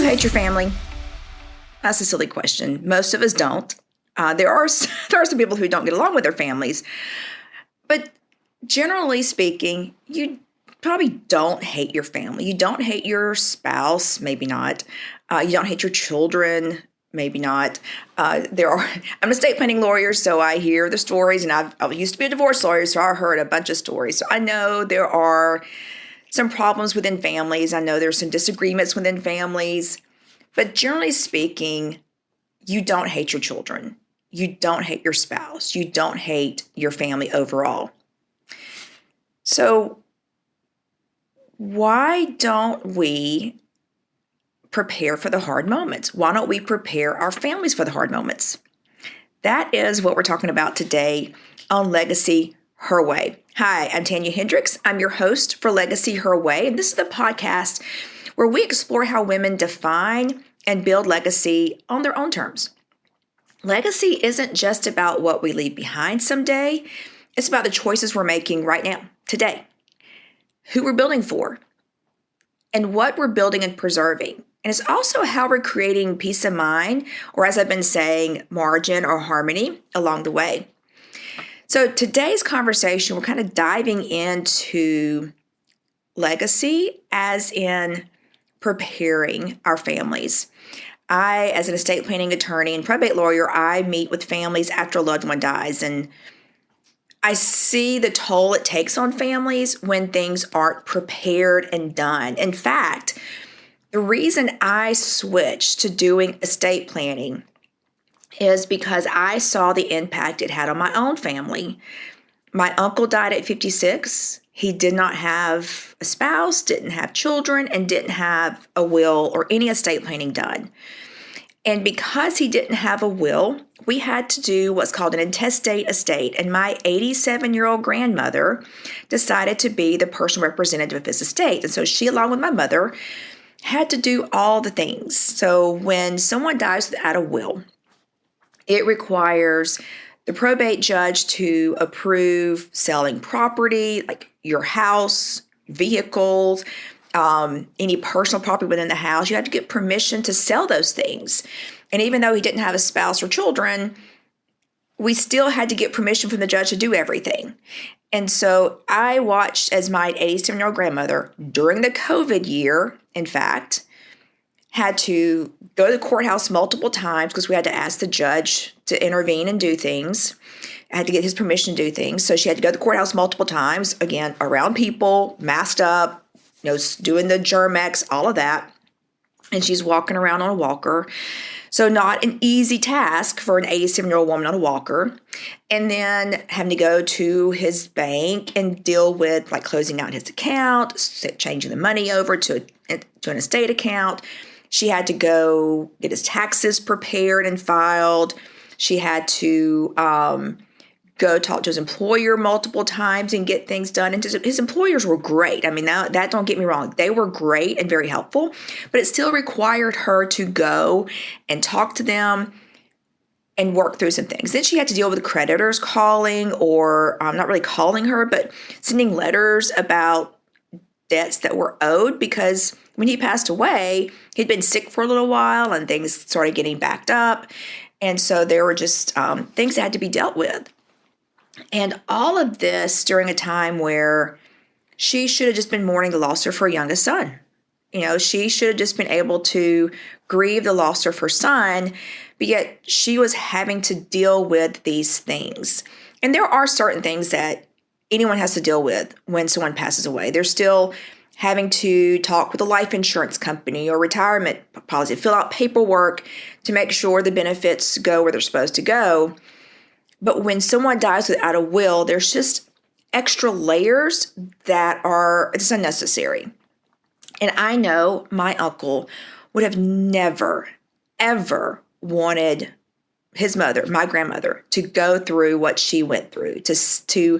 hate your family? That's a silly question. Most of us don't. There are some people who don't get along with their families. But generally speaking, you probably don't hate your family. You don't hate your spouse, maybe not. You don't hate your children, maybe not. I'm an estate planning lawyer, so I hear the stories, and I used to be a divorce lawyer, so I heard a bunch of stories. So I know there are some problems within families. I know there's some disagreements within families. But generally speaking, you don't hate your children. You don't hate your spouse. You don't hate your family overall. So why don't we prepare for the hard moments? Why don't we prepare our families for the hard moments? That is what we're talking about today on Legacy Her Way. Hi, I'm Tanya Hendricks. I'm your host for Legacy Her Way, and this is the podcast where we explore how women define and build legacy on their own terms. Legacy isn't just about what we leave behind someday. It's about the choices we're making right now, today, who we're building for, and what we're building and preserving. And it's also how we're creating peace of mind, or as I've been saying, margin or harmony along the way. So today's conversation, we're kind of diving into legacy as in preparing our families. I, as an estate planning attorney and probate lawyer, I meet with families after a loved one dies, and I see the toll it takes on families when things aren't prepared and done. In fact, the reason I switched to doing estate planning is because I saw the impact it had on my own family. My uncle died at 56. He did not have a spouse, didn't have children, and didn't have a will or any estate planning done. And because he didn't have a will, we had to do what's called an intestate estate. And my 87-year-old grandmother decided to be the personal representative of his estate. And so she, along with my mother, had to do all the things. So when someone dies without a will, it requires the probate judge to approve selling property, like your house, vehicles, any personal property within the house. You have to get permission to sell those things. And even though he didn't have a spouse or children, we still had to get permission from the judge to do everything. And so I watched as my 87-year-old grandmother, during the COVID year, in fact, had to go to the courthouse multiple times because we had to ask the judge to intervene and do things. I had to get his permission to do things. So she had to go to the courthouse multiple times, again, around people, masked up, doing the Germ-X, all of that. And she's walking around on a walker. So not an easy task for an 87-year-old woman on a walker. And then having to go to his bank and deal with like closing out his account, changing the money over to an estate account. She had to go get his taxes prepared and filed. She had to go talk to his employer multiple times and get things done. And his employers were great. I mean, that don't get me wrong. They were great and very helpful, but it still required her to go and talk to them and work through some things. Then she had to deal with creditors calling or not really calling her, but sending letters about debts that were owed, because when he passed away, he'd been sick for a little while and things started getting backed up. And so there were just things that had to be dealt with. And all of this during a time where she should have just been mourning the loss of her youngest son. She should have just been able to grieve the loss of her son, but yet she was having to deal with these things. And there are certain things that anyone has to deal with when someone passes away. They're still having to talk with a life insurance company or retirement policy, fill out paperwork to make sure the benefits go where they're supposed to go. But when someone dies without a will, there's just extra layers that are just unnecessary. And I know my uncle would have never, ever wanted his mother, my grandmother, to go through what she went through, to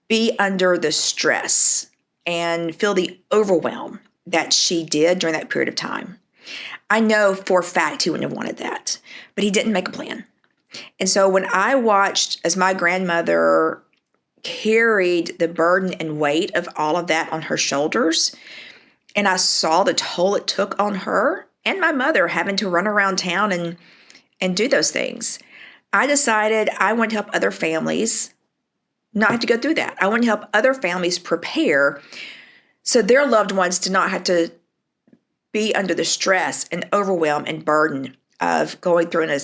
be under the stress and feel the overwhelm that she did during that period of time. I know for a fact he wouldn't have wanted that, but he didn't make a plan. And so when I watched as my grandmother carried the burden and weight of all of that on her shoulders, and I saw the toll it took on her and my mother having to run around town and do those things. I decided I want to help other families not have to go through that. I want to help other families prepare so their loved ones do not have to be under the stress and overwhelm and burden of going through an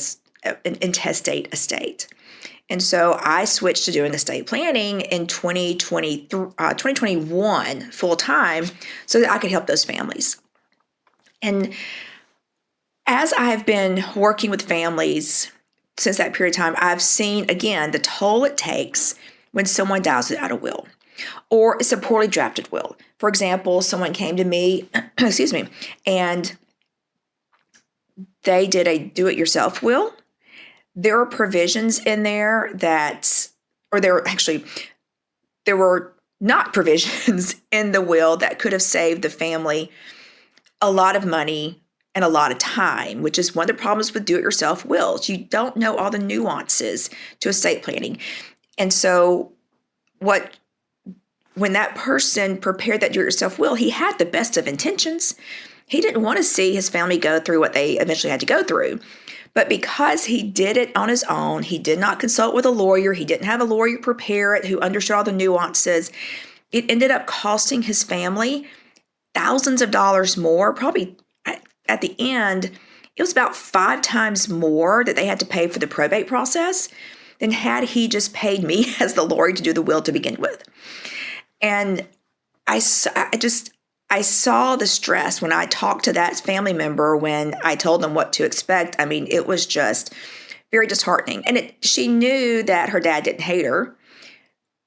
intestate estate. And so I switched to doing estate planning in 2021 full time so that I could help those families. And as I've been working with families since that period of time, I've seen, again, the toll it takes when someone dies without a will or it's a poorly drafted will. For example, someone came to me, excuse me, and they did a do-it-yourself will. There are provisions in there there were not provisions in the will that could have saved the family a lot of money and a lot of time, which is one of the problems with do-it-yourself wills. You don't know all the nuances to estate planning. And so when that person prepared that do-it-yourself will, he had the best of intentions. He didn't want to see his family go through what they eventually had to go through. But because he did it on his own, he did not consult with a lawyer, he didn't have a lawyer prepare it who understood all the nuances, it ended up costing his family thousands of dollars more. Probably at the end, it was about 5 times more that they had to pay for the probate process than had he just paid me as the lawyer to do the will to begin with. And I saw the stress when I talked to that family member when I told them what to expect. I mean, it was just very disheartening. And she knew that her dad didn't hate her.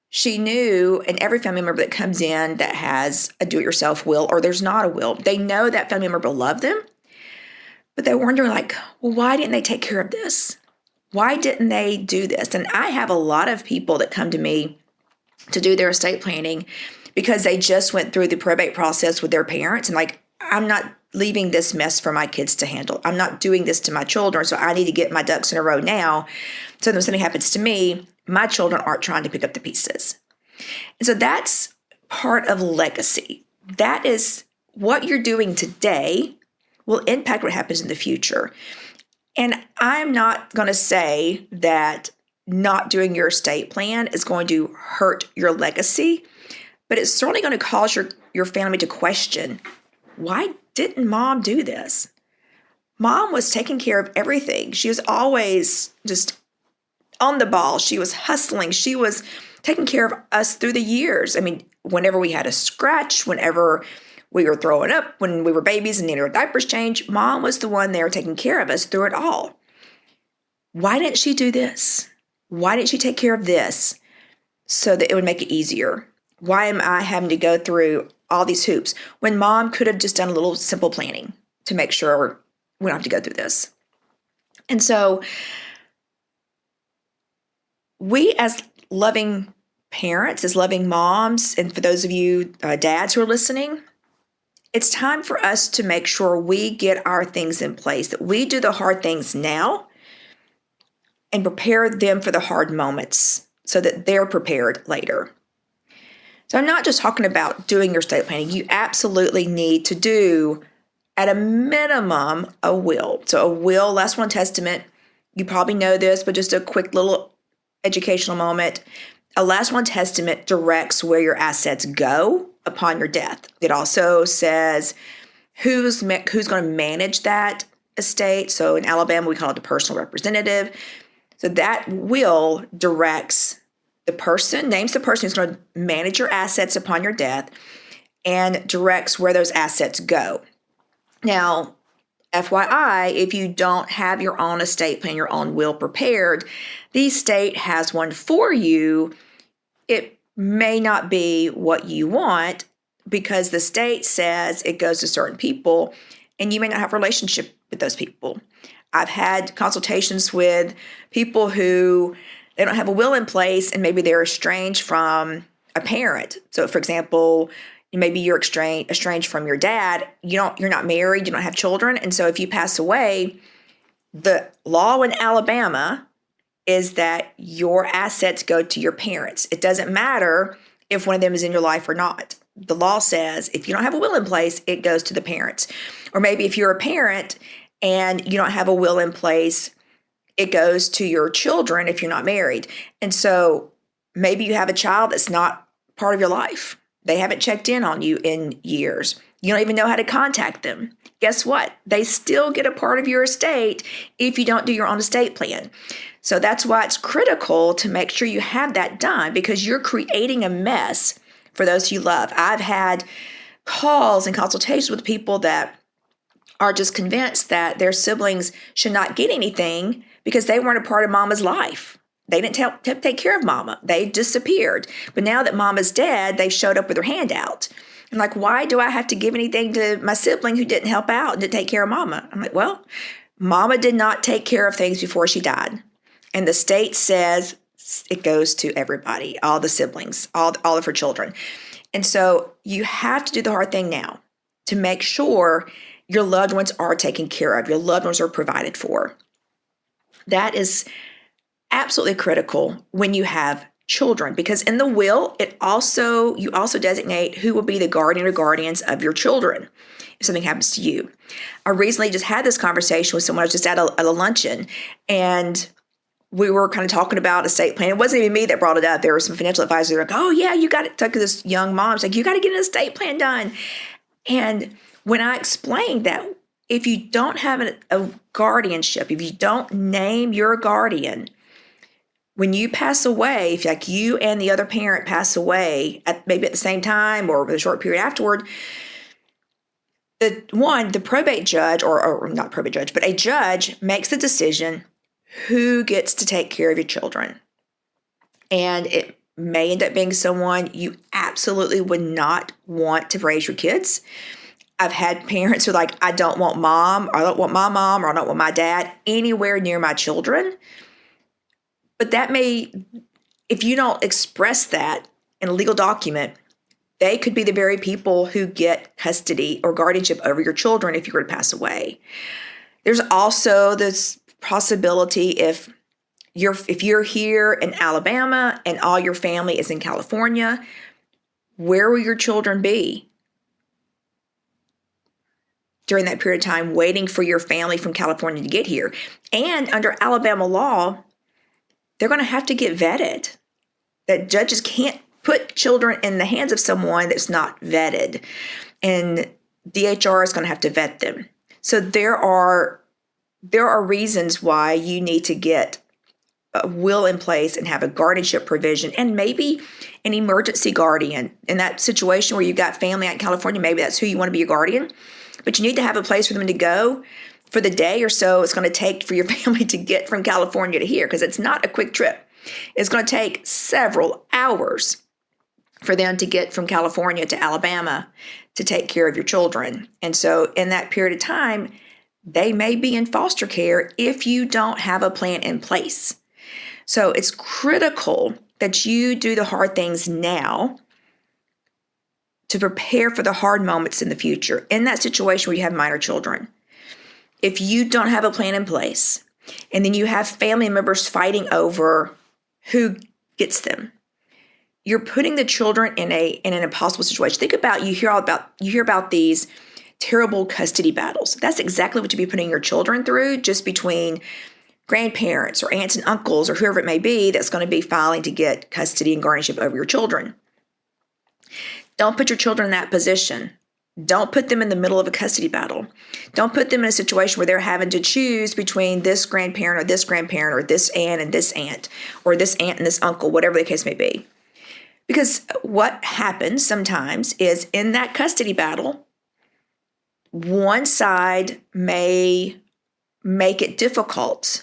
She knew, and every family member that comes in that has a do-it-yourself will or there's not a will, they know that family member will love them. But they're wondering well, why didn't they take care of this? Why didn't they do this? And I have a lot of people that come to me to do their estate planning because they just went through the probate process with their parents and I'm not leaving this mess for my kids to handle. I'm not doing this to my children, so I need to get my ducks in a row now. So when something happens to me, my children aren't trying to pick up the pieces. And so that's part of legacy. That is what you're doing today will impact what happens in the future. And I'm not going to say that not doing your estate plan is going to hurt your legacy, but it's certainly going to cause your family to question, why didn't mom do this? Mom was taking care of everything. She was always just on the ball. She was hustling. She was taking care of us through the years. I mean, whenever we had a scratch, whenever we were throwing up, when we were babies and needed our diapers changed, mom was the one there taking care of us through it all. Why didn't she do this? Why didn't she take care of this so that it would make it easier? Why am I having to go through all these hoops when mom could have just done a little simple planning to make sure we don't have to go through this? And so we as loving parents, as loving moms, and for those of you dads who are listening, it's time for us to make sure we get our things in place, that we do the hard things now and prepare them for the hard moments so that they're prepared later. So I'm not just talking about doing your estate planning. You absolutely need to do, at a minimum, a will. So a will, last will and testament, you probably know this, but just a quick little educational moment. A last will and testament directs where your assets go upon your death. It also says who's going to manage that estate. So in Alabama, we call it the personal representative. So that will directs the person, names the person who's going to manage your assets upon your death, and directs where those assets go. Now, FYI, if you don't have your own estate plan, your own will prepared, the state has one for you. It may not be what you want because the state says it goes to certain people and you may not have a relationship with those people. I've had consultations with people who they don't have a will in place and maybe they're estranged from a parent. So for example, maybe you're estranged from your dad. You're not married, you don't have children. And so if you pass away, the law in Alabama is that your assets go to your parents. It doesn't matter if one of them is in your life or not. the law says if you don't have a will in place, it goes to the parents. Or maybe if you're a parent and you don't have a will in place, it goes to your children if you're not married. And so maybe you have a child that's not part of your life. They haven't checked in on you in years. You don't even know how to contact them. Guess what? They still get a part of your estate if you don't do your own estate plan. So that's why it's critical to make sure you have that done, because you're creating a mess for those you love. I've had calls and consultations with people that are just convinced that their siblings should not get anything because they weren't a part of mama's life. They didn't take care of mama. They disappeared. But now that mama's dead, they showed up with their hand out. I'm like, why do I have to give anything to my sibling who didn't help out and didn't take care of mama? I'm like, well, mama did not take care of things before she died. And the state says it goes to everybody, all the siblings, all of her children. And so you have to do the hard thing now to make sure your loved ones are taken care of, your loved ones are provided for. That is absolutely critical when you have children, because in the will, you also designate who will be the guardian or guardians of your children if something happens to you. I recently just had this conversation with someone. I was just at a luncheon, and we were kind of talking about estate plan. It wasn't even me that brought it up. There were some financial advisors that were like, oh yeah, you got it. Talk to this young mom. She's like, you got to get an estate plan done. And when I explained that if you don't have a guardianship, if you don't name your guardian, when you pass away, if like you and the other parent pass away maybe at the same time or with a short period afterward, the probate judge, or not probate judge, but a judge makes the decision who gets to take care of your children. And it may end up being someone you absolutely would not want to raise your kids. I've had parents who are like, I don't want mom, or I don't want my mom, or I don't want my dad anywhere near my children. But that if you don't express that in a legal document, they could be the very people who get custody or guardianship over your children if you were to pass away. There's also this possibility if you're here in Alabama and all your family is in California, where will your children be during that period of time waiting for your family from California to get here? And under Alabama law, they're going to have to get vetted. That judges can't put children in the hands of someone that's not vetted. And DHR is going to have to vet them. So there are reasons why you need to get a will in place and have a guardianship provision, and maybe an emergency guardian. In that situation where you've got family out in California, maybe that's who you want to be your guardian. But you need to have a place for them to go for the day or so it's going to take for your family to get from California to here, because it's not a quick trip. It's going to take several hours for them to get from California to Alabama to take care of your children. And so in that period of time, they may be in foster care if you don't have a plan in place. So it's critical that you do the hard things now to prepare for the hard moments in the future. In that situation where you have minor children, if you don't have a plan in place, and then you have family members fighting over who gets them, you're putting the children in an impossible situation. Think about, you hear about these terrible custody battles. That's exactly what you'd be putting your children through, just between grandparents or aunts and uncles or whoever it may be that's going to be filing to get custody and guardianship over your children. Don't put your children in that position. Don't put them in the middle of a custody battle. Don't put them in a situation where they're having to choose between this grandparent or this grandparent, or this aunt and this aunt, or this aunt and this uncle, whatever the case may be. Because what happens sometimes is in that custody battle, one side may make it difficult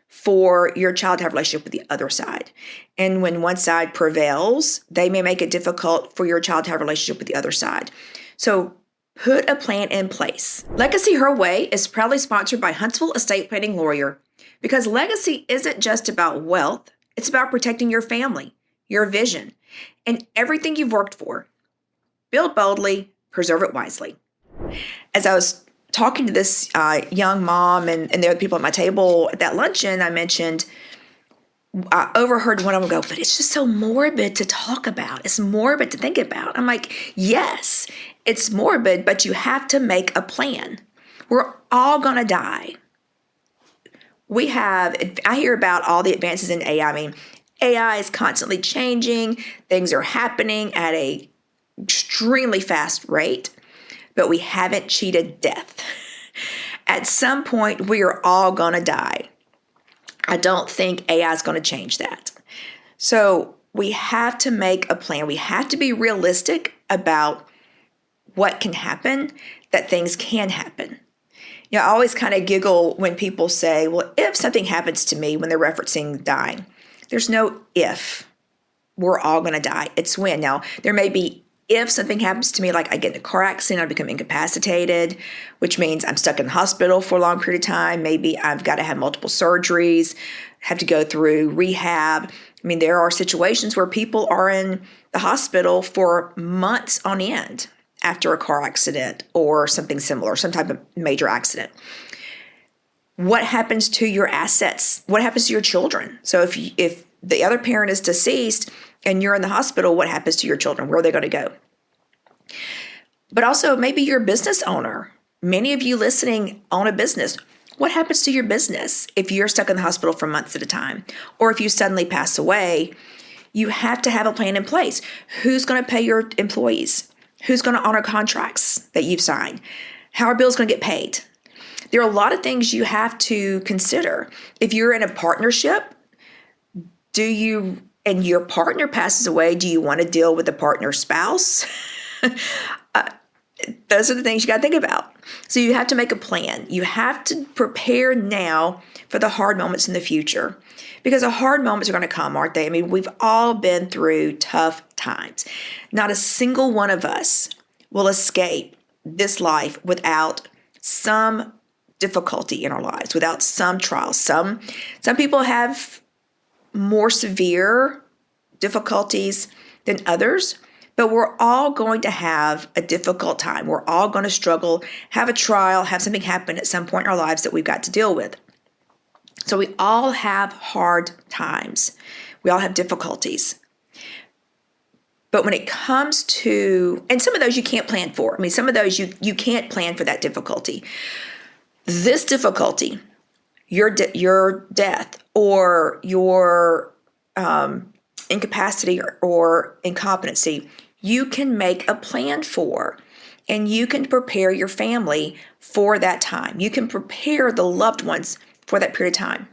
for your child to have a relationship with the other side. And when one side prevails, they may make it difficult for your child to have a relationship with the other side. So put a plan in place. Legacy Her Way is proudly sponsored by Huntsville Estate Planning Lawyer, because legacy isn't just about wealth, it's about protecting your family, your vision, and everything you've worked for. Build boldly, preserve it wisely. As I was talking to this young mom and the other people at my table at that luncheon, I mentioned I overheard one of them go, but it's just so morbid to talk about. It's morbid to think about. I'm like, yes, it's morbid, but you have to make a plan. We're all going to die. I hear about all the advances in AI. I mean, AI is constantly changing. Things are happening at a extremely fast rate, but we haven't cheated death. At some point, we are all going to die. I don't think AI is going to change that. So we have to make a plan. We have to be realistic about what can happen, that things can happen. I always kind of giggle when people say, well, if something happens to me, when they're referencing dying. There's no if. We're all going to die. It's when. Now, there may be if something happens to me, like I get in a car accident, I become incapacitated, which means I'm stuck in the hospital for a long period of time. Maybe I've got to have multiple surgeries, have to go through rehab. I mean, there are situations where people are in the hospital for months on end after a car accident or something similar, some type of major accident. What happens to your assets? What happens to your children? So if the other parent is deceased and you're in the hospital, what happens to your children? Where are they going to go? But also, maybe you're a business owner. Many of you listening own a business. What happens to your business if you're stuck in the hospital for months at a time? Or if you suddenly pass away, you have to have a plan in place. Who's going to pay your employees? Who's going to honor contracts that you've signed? How are bills going to get paid? There are a lot of things you have to consider. If you're in a partnership, and your partner passes away, do you want to deal with the partner's spouse? Those are the things you got to think about. So you have to make a plan. You have to prepare now for the hard moments in the future, because the hard moments are going to come, aren't they? I mean, we've all been through tough times. Not a single one of us will escape this life without some difficulty in our lives, without some trials. Some people have more severe difficulties than others, but we're all going to have a difficult time. We're all going to struggle, have a trial, have something happen at some point in our lives that we've got to deal with. So we all have hard times. We all have difficulties. But when it comes to, and some of those you can't plan for. I mean, some of those you can't plan for that difficulty. This difficulty, your death or your incapacity or incompetency, you can make a plan for, and you can prepare your family for that time. You can prepare the loved ones for that period of time.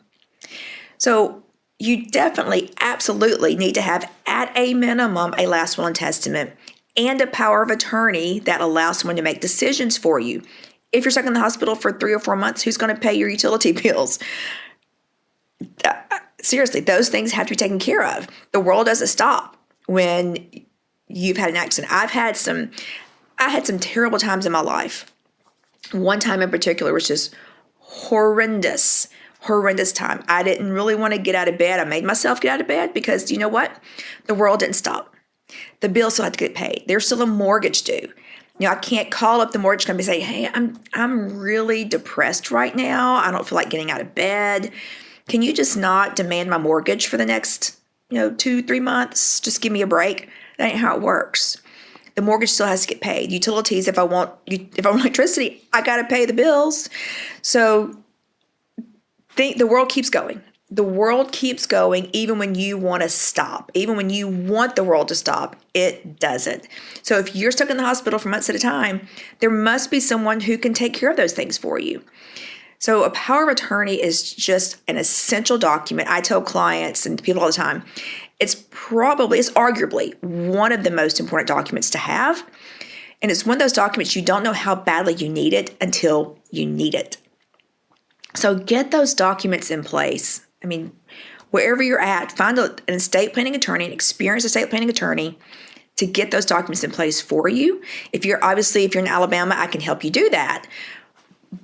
So you definitely, absolutely need to have, at a minimum, a last will and testament and a power of attorney that allows someone to make decisions for you. If you're stuck in the hospital for 3 or 4 months, who's going to pay your utility bills? Seriously, those things have to be taken care of. The world doesn't stop when you've had an accident. I had some terrible times in my life. One time in particular was just horrendous time. I didn't really want to get out of bed. I made myself get out of bed because, you know what? The world didn't stop. The bill still had to get paid. There's still a mortgage due. I can't call up the mortgage company and say, hey, I'm really depressed right now. I don't feel like getting out of bed. Can you just not demand my mortgage for the next, 2-3 months? Just give me a break. That ain't how it works. The mortgage still has to get paid. Utilities, if I want electricity, I got to pay the bills. So the world keeps going. The world keeps going even when you want to stop. Even when you want the world to stop, it doesn't. So if you're stuck in the hospital for months at a time, there must be someone who can take care of those things for you. So a power of attorney is just an essential document. I tell clients and people all the time, it's arguably one of the most important documents to have. And it's one of those documents you don't know how badly you need it until you need it. So get those documents in place. I mean, wherever you're at, find an estate planning attorney, an experienced estate planning attorney, to get those documents in place for you. If you're in Alabama, I can help you do that.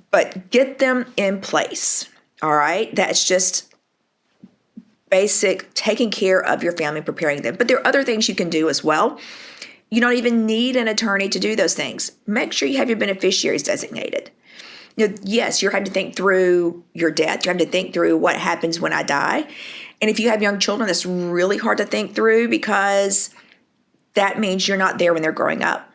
But get them in place, all right? That's just basic taking care of your family, preparing them. But there are other things you can do as well. You don't even need an attorney to do those things. Make sure you have your beneficiaries designated. Yes, you're having to think through your death. You're having to think through what happens when I die. And if you have young children, that's really hard to think through because that means you're not there when they're growing up.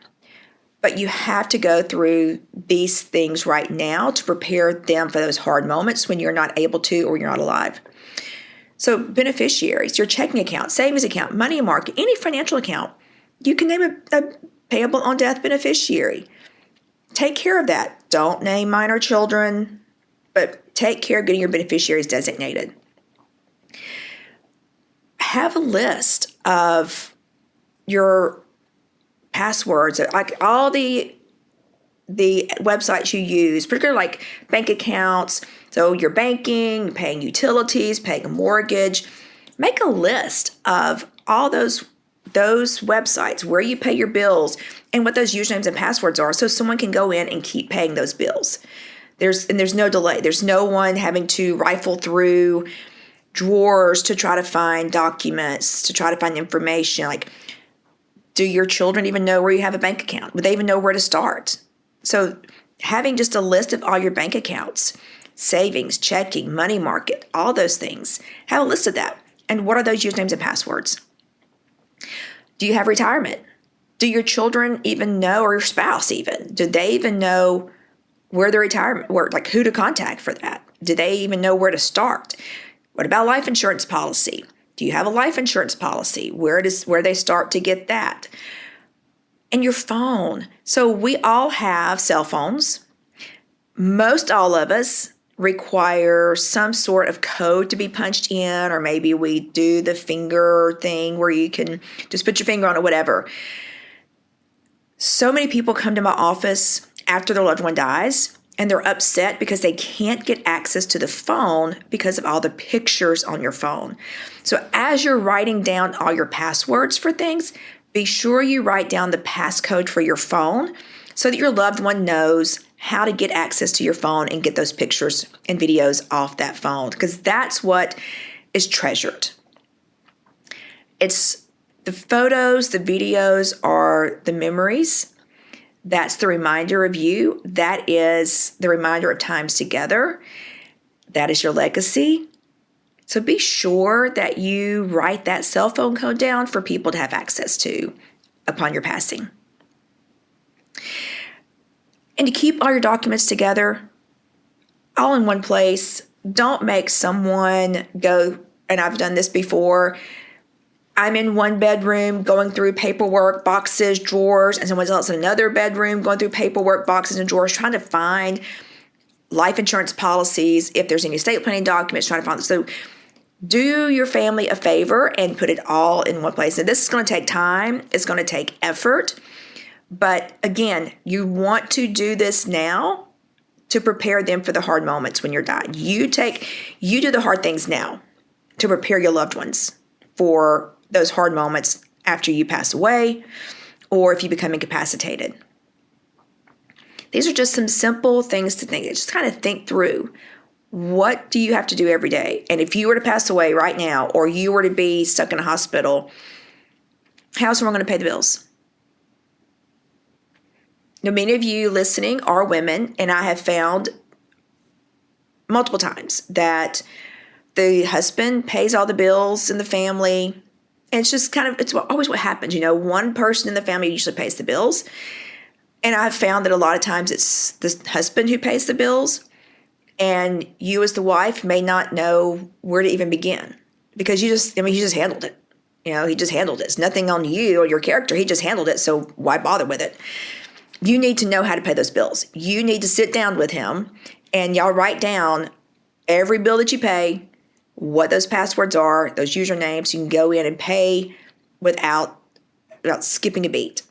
But you have to go through these things right now to prepare them for those hard moments when you're not able to or you're not alive. So beneficiaries, your checking account, savings account, money market, any financial account, you can name a payable on death beneficiary. Take care of that. Don't name minor children, but take care of getting your beneficiaries designated. Have a list of your passwords, like all the websites you use, particularly like bank accounts. So you're banking, paying utilities, paying a mortgage. Make a list of all those websites where you pay your bills and what those usernames and passwords are, so someone can go in and keep paying those bills. There's no delay. There's no one having to rifle through drawers to try to find documents, to try to find information. Like, do your children even know where you have a bank account? Would they even know where to start? So having just a list of all your bank accounts, savings, checking, money market, all those things, have a list of that. And what are those usernames and passwords? Do you have retirement? Do your children even know, or your spouse even? Do they even know where the retirement, like who to contact for that? Do they even know where to start? What about life insurance policy? Do you have a life insurance policy? Where they start to get that? And your phone. So we all have cell phones. Most all of us require some sort of code to be punched in, or maybe we do the finger thing where you can just put your finger on it, whatever. So many people come to my office after their loved one dies, and they're upset because they can't get access to the phone because of all the pictures on your phone. So as you're writing down all your passwords for things, be sure you write down the passcode for your phone so that your loved one knows how to get access to your phone and get those pictures and videos off that phone, because that's what is treasured. It's the photos, the videos are the memories. That's the reminder of you. That is the reminder of times together. That is your legacy. So be sure that you write that cell phone code down for people to have access to upon your passing. And to keep all your documents together, all in one place. Don't make someone go, and I've done this before, I'm in one bedroom going through paperwork, boxes, drawers, and someone else in another bedroom going through paperwork, boxes, and drawers, trying to find life insurance policies, if there's any estate planning documents, trying to find them. So do your family a favor and put it all in one place. And this is going to take time. It's going to take effort. But again, you want to do this now to prepare them for the hard moments when you're dying. You do the hard things now to prepare your loved ones for those hard moments after you pass away or if you become incapacitated. These are just some simple things to think. Just kind of think through, what do you have to do every day? And if you were to pass away right now, or you were to be stuck in a hospital, how's someone going to pay the bills? Now, many of you listening are women, and I have found multiple times that the husband pays all the bills in the family. And it's just it's always what happens. One person in the family usually pays the bills. And I've found that a lot of times it's the husband who pays the bills, and you as the wife may not know where to even begin because he just handled it. He just handled it. It's nothing on you or your character. He just handled it. So why bother with it? You need to know how to pay those bills. You need to sit down with him and y'all write down every bill that you pay, what those passwords are, those usernames. You can go in and pay without skipping a beat.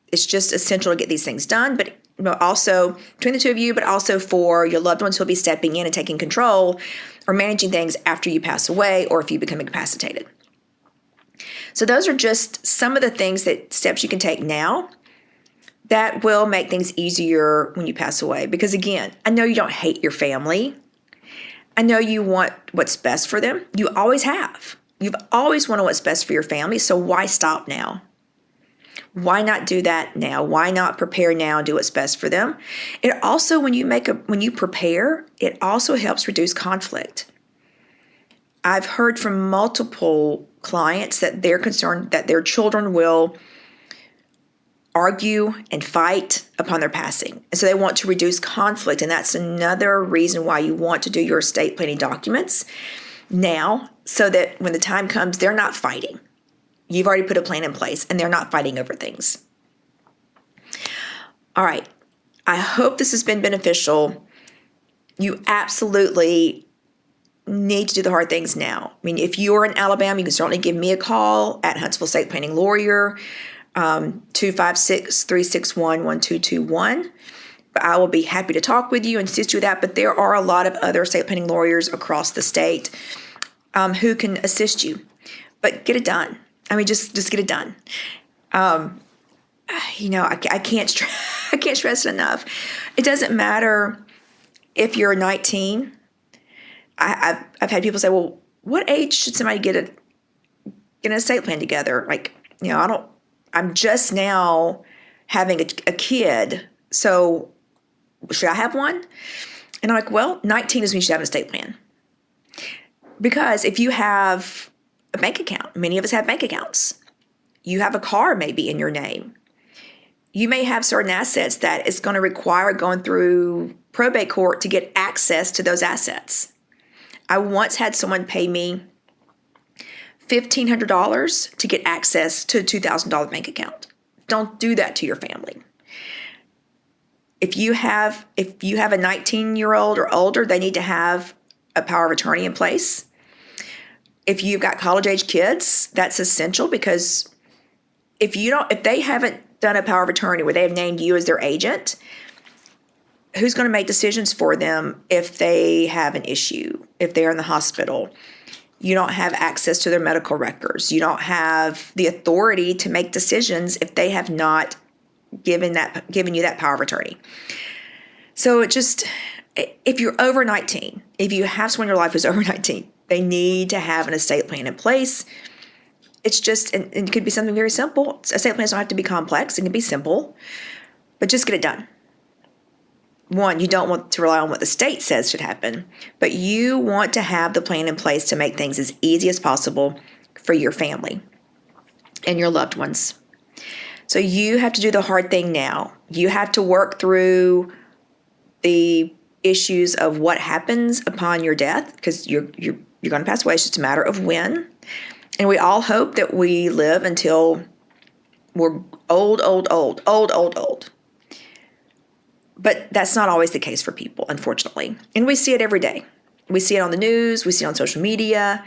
It's just essential to get these things done, but also between the two of you, but also for your loved ones who'll be stepping in and taking control or managing things after you pass away or if you become incapacitated. So those are just some of the steps you can take now that will make things easier when you pass away. Because again, I know you don't hate your family. I know you want what's best for them. You always have. You've always wanted what's best for your family. So why stop now? Why not do that now? Why not prepare now and do what's best for them? It also, when you prepare, it also helps reduce conflict. I've heard from multiple clients that they're concerned that their children will argue and fight upon their passing. And so they want to reduce conflict. And that's another reason why you want to do your estate planning documents now, so that when the time comes, they're not fighting. You've already put a plan in place and they're not fighting over things. All right. I hope this has been beneficial. You absolutely need to do the hard things now. I mean, if you're in Alabama, you can certainly give me a call at Huntsville Estate Planning Lawyer, 256-361-1221. But I will be happy to talk with you and assist you with that. But there are a lot of other estate planning lawyers across the state who can assist you. But get it done. I mean, just get it done. I can't stress it enough. It doesn't matter if you're 19. I've had people say, well, what age should somebody get an estate plan together? Like, I'm just now having a kid, so should I have one? And I'm like, well, 19 is when you should have an estate plan. Because if you have a bank account, many of us have bank accounts. You have a car maybe in your name. You may have certain assets that it's going to require going through probate court to get access to those assets. I once had someone pay me $1,500 to get access to a $2,000 bank account. Don't do that to your family. If you have a 19-year-old or older, they need to have a power of attorney in place. If you've got college-age kids, that's essential, because if they haven't done a power of attorney where they have named you as their agent, who's going to make decisions for them if they have an issue, if they're in the hospital? You don't have access to their medical records. You don't have the authority to make decisions if they have not given you that power of attorney. So if you're over 19, if you have someone in your life who's over 19, they need to have an estate plan in place. It's just, and it could be something very simple. Estate plans don't have to be complex. It can be simple, but just get it done. One, you don't want to rely on what the state says should happen, but you want to have the plan in place to make things as easy as possible for your family and your loved ones. So you have to do the hard thing now. You have to work through the issues of what happens upon your death, because you're going to pass away. It's just a matter of when. And we all hope that we live until we're old. But that's not always the case for people, unfortunately. And we see it every day. We see it on the news. We see it on social media.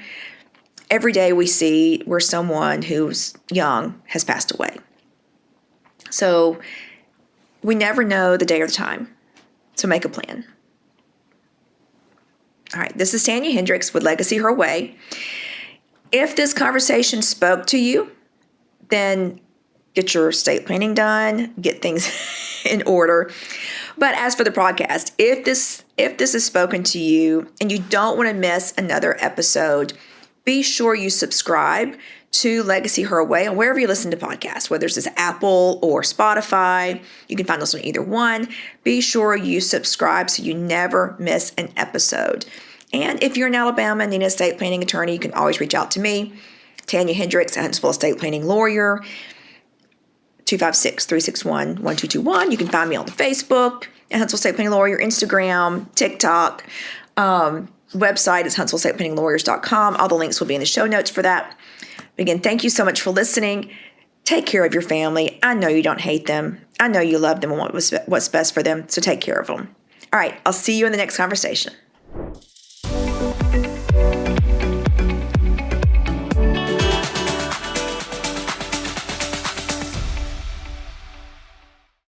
Every day we see where someone who's young has passed away. So we never know the day or the time. So make a plan. All right, this is Tanya Hendricks with Legacy Her Way. If this conversation spoke to you, then get your estate planning done, get things in order. But as for the podcast, if this has spoken to you and you don't want to miss another episode, be sure you subscribe to Legacy Her Way on wherever you listen to podcasts, whether it's Apple or Spotify. You can find us on either one. Be sure you subscribe so you never miss an episode. And if you're in Alabama and need an estate planning attorney, you can always reach out to me, Tanya Hendricks at Huntsville Estate Planning Lawyer, 256-361-1221. You can find me on Facebook at Huntsville Estate Planning Lawyer, Instagram, TikTok. Website is huntsvillestateplanninklawyers.com. All the links will be in the show notes for that. Again, thank you so much for listening. Take care of your family. I know you don't hate them. I know you love them and want what's best for them, so take care of them. All right, I'll see you in the next conversation.